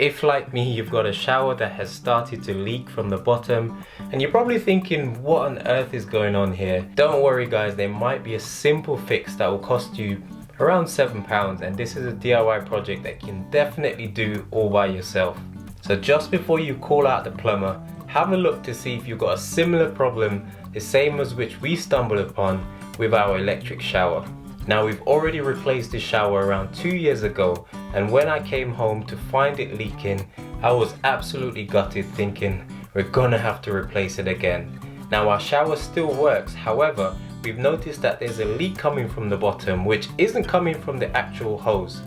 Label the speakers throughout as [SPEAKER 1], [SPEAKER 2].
[SPEAKER 1] If like me, you've got a shower that has started to leak from the bottom and you're probably thinking, what on earth is going on here? Don't worry guys, there might be a simple fix that will cost you around £7, and this is a DIY project that you can definitely do all by yourself. So just before you call out the plumber, have a look to see if you've got a similar problem, the same as which we stumbled upon with our electric shower. Now we've already replaced the shower around 2 years ago, and when I came home to find it leaking, I was absolutely gutted, thinking we're gonna have to replace it again. Now our shower still works, however, we've noticed that there's a leak coming from the bottom which isn't coming from the actual hose.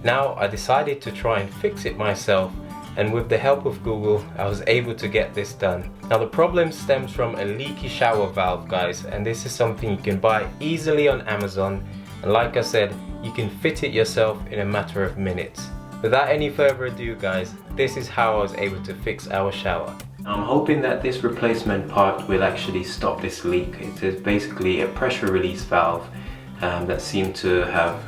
[SPEAKER 1] Now I decided to try and fix it myself, and with the help of Google I was able to get this done. Now the problem stems from a leaky shower valve guys, and this is something you can buy easily on Amazon, and like I said, you can fit it yourself in a matter of minutes. Without any further ado guys, this is how I was able to fix our shower. I'm hoping that this replacement part will actually stop this leak. It is basically a pressure release valve that seemed to have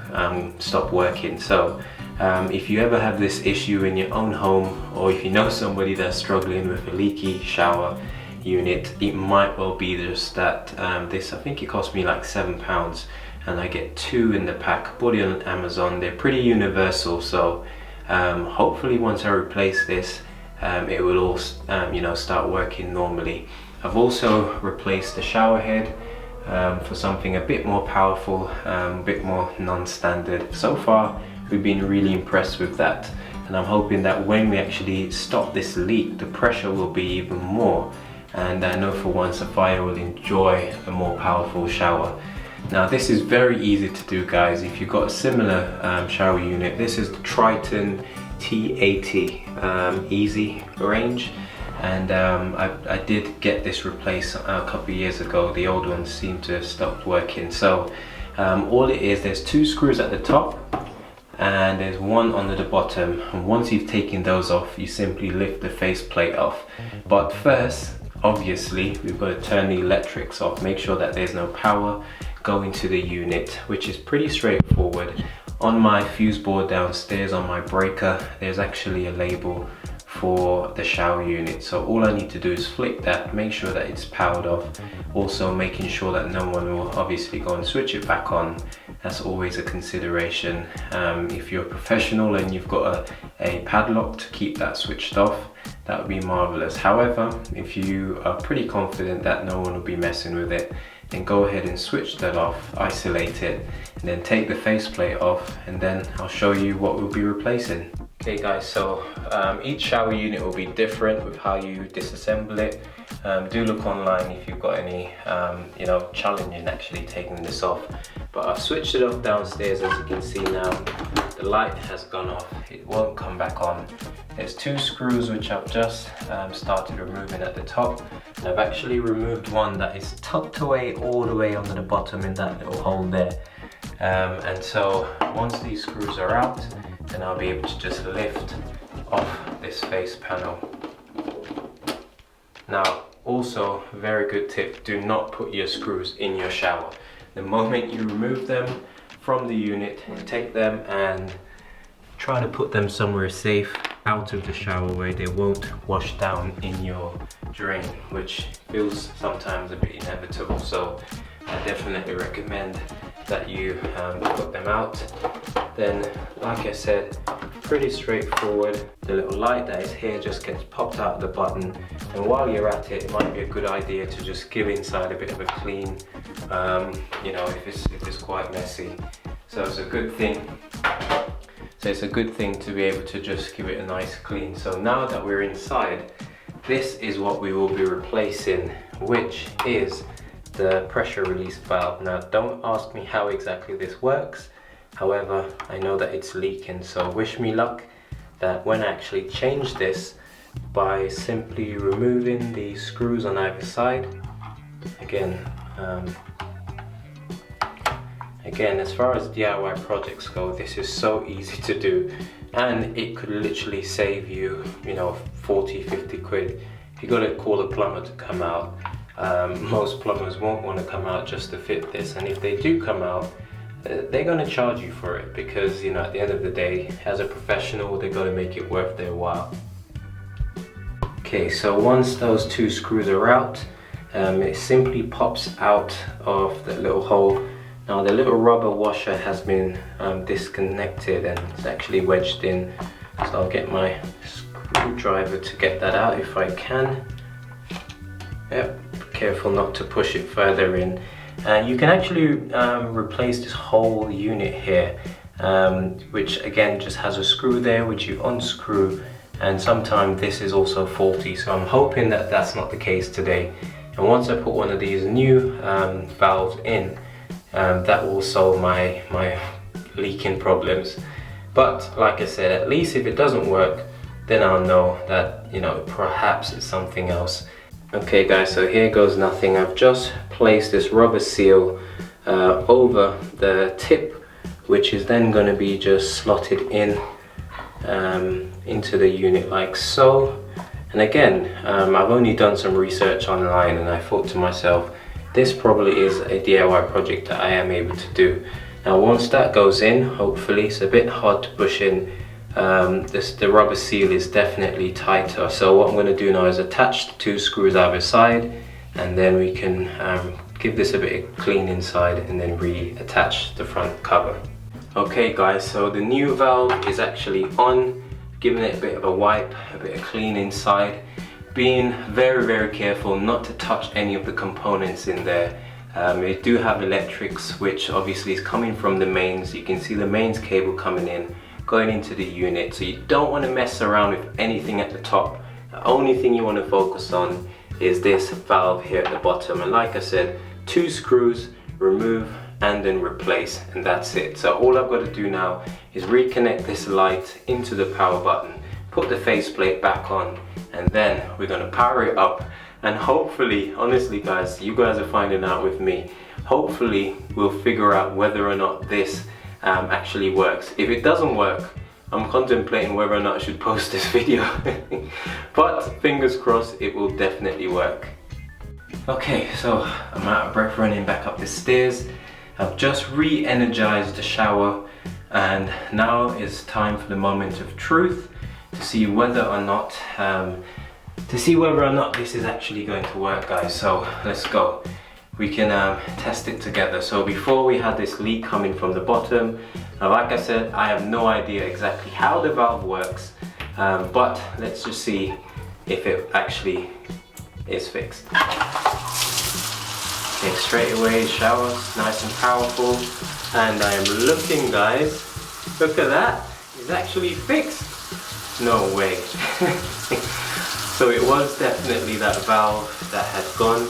[SPEAKER 1] stopped working. So if you ever have this issue in your own home, or if you know somebody that's struggling with a leaky shower unit, it might well be just that this, I think it cost me like £7, and I get 2 in the pack, bought it on Amazon. They're pretty universal, so hopefully once I replace this, it will all start working normally. I've also replaced the shower head for something a bit more powerful, a bit more non-standard. So far we've been really impressed with that, and I'm hoping that when we actually stop this leak, the pressure will be even more, and I know for once the fire will enjoy a more powerful shower. Now this is very easy to do guys. If you've got a similar shower unit, this is the Triton T80 easy range, and I did get this replaced a couple of years ago. The old ones seem to have stopped working. So all it is, there's 2 screws at the top and there's 1 under the bottom, and once you've taken those off, you simply lift the faceplate off. But first, obviously, we've got to turn the electrics off, make sure that there's no power going to the unit, which is pretty straightforward. On my fuse board downstairs, on my breaker, there's actually a label for the shower unit, so all I need to do is flick that, make sure that it's powered off, also making sure that no one will obviously go and switch it back on. That's always a consideration. If you're a professional and you've got a padlock to keep that switched off, that would be marvelous. However, if you are pretty confident that no one will be messing with it, then go ahead and switch that off, isolate it, and then take the faceplate off, and then I'll show you what we'll be replacing. Okay guys, so each shower unit will be different with how you disassemble it. Do look online if you've got any challenge in actually taking this off. But I've switched it off downstairs. As you can see now, the light has gone off, it won't come back on. There's 2 screws which I've just started removing at the top, and I've actually removed one that is tucked away all the way under the bottom in that little hole there. And so once these screws are out, then I'll be able to just lift off this face panel. Now also, very good tip, do not put your screws in your shower. The moment you remove them from the unit, take them and try to put them somewhere safe out of the shower where they won't wash down in your drain, which feels sometimes a bit inevitable. So I definitely recommend that you put them out. Then, like I said, pretty straightforward. The little light that is here just gets popped out of the button, and while you're at it, it might be a good idea to just give inside a bit of a clean, if it's quite messy. So it's a good thing. So it's a good thing to be able to just give it a nice clean. So now that we're inside, this is what we will be replacing, which is the pressure release valve. Now don't ask me how exactly this works. However, I know that it's leaking, so wish me luck that when I actually change this by simply removing the screws on either side. Again, as far as DIY projects go, this is so easy to do, and it could literally save you, 40, 50 quid. If you got to call a plumber to come out, most plumbers won't want to come out just to fit this, and if they do come out, they're going to charge you for it, because you know, at the end of the day, as a professional, they're going to make it worth their while. Okay, so once those 2 screws are out, it simply pops out of the little hole. Now the little rubber washer has been disconnected and it's actually wedged in, so I'll get my screwdriver to get that out if I can. Yep, careful not to push it further in. You can actually replace this whole unit here, which again just has a screw there which you unscrew, and sometimes this is also faulty, so I'm hoping that that's not the case today. And once I put one of these new valves in, that will solve my leaking problems. But like I said, at least if it doesn't work, then I'll know that, you know, perhaps it's something else. Okay guys, so here goes nothing. I've just placed this rubber seal over the tip, which is then going to be just slotted in into the unit like so. And again, I've only done some research online, and I thought to myself, this probably is a DIY project that I am able to do. Now once that goes in, hopefully, it's a bit hard to push in. The rubber seal is definitely tighter, so what I'm going to do now is attach the 2 screws either side, and then we can give this a bit of clean inside and then reattach the front cover. Okay guys, so the new valve is actually on, giving it a bit of a wipe, a bit of clean inside, being very careful not to touch any of the components in there. They do have electrics, which obviously is coming from the mains. You can see the mains cable coming in, going into the unit, so you don't want to mess around with anything at the top. The only thing you want to focus on is this valve here at the bottom, and like I said, 2 screws, remove and then replace, and that's it. So all I've got to do now is reconnect this light into the power button, put the faceplate back on, and then we're going to power it up, and hopefully, honestly guys, you guys are finding out with me, hopefully we'll figure out whether or not this actually works. If it doesn't work, I'm contemplating whether or not I should post this video. But fingers crossed, it will definitely work. Okay, so I'm out of breath running back up the stairs. I've just re-energized the shower, and now it's time for the moment of truth to see whether or not this is actually going to work, guys. So let's go. We can test it together. So before, we had this leak coming from the bottom. Now like I said, I have no idea exactly how the valve works, but let's just see if it actually is fixed. Okay, straight away, shower, nice and powerful, and I am looking, guys, look at that, it's actually fixed. No way. So it was definitely that valve that had gone.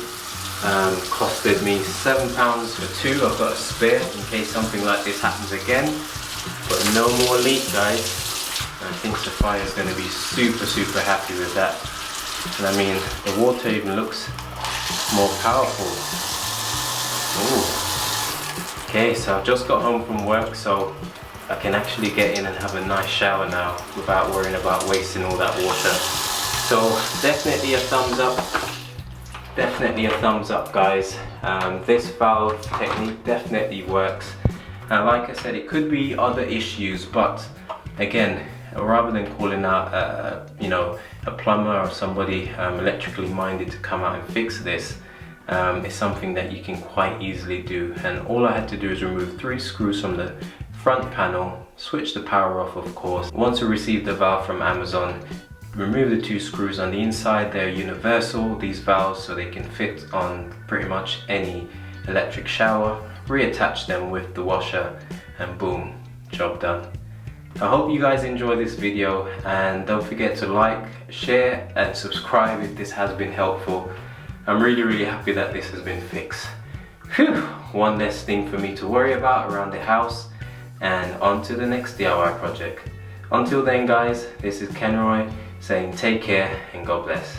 [SPEAKER 1] Costed me £7 for 2. I've got a spare in case something like this happens again, but no more leak, guys. I think Sophia's going to be super happy with that. And I mean, the water even looks more powerful. Ooh. Okay, so I've just got home from work, so I can actually get in and have a nice shower now without worrying about wasting all that water. So definitely a thumbs up. Definitely a thumbs up, guys. This valve technique definitely works. Like I said, it could be other issues, but again, rather than calling out you know, a plumber or somebody electrically minded to come out and fix this, it's something that you can quite easily do. And all I had to do is remove 3 screws from the front panel, switch the power off, of course. Once I received the valve from Amazon, remove the 2 screws on the inside. They're universal, these valves, so they can fit on pretty much any electric shower. Reattach them with the washer, and boom, job done. I hope you guys enjoy this video, and don't forget to like, share and subscribe if this has been helpful. I'm really happy that this has been fixed. Whew, one less thing for me to worry about around the house, and on to the next DIY project. Until then, guys, this is Kenroy saying take care and God bless.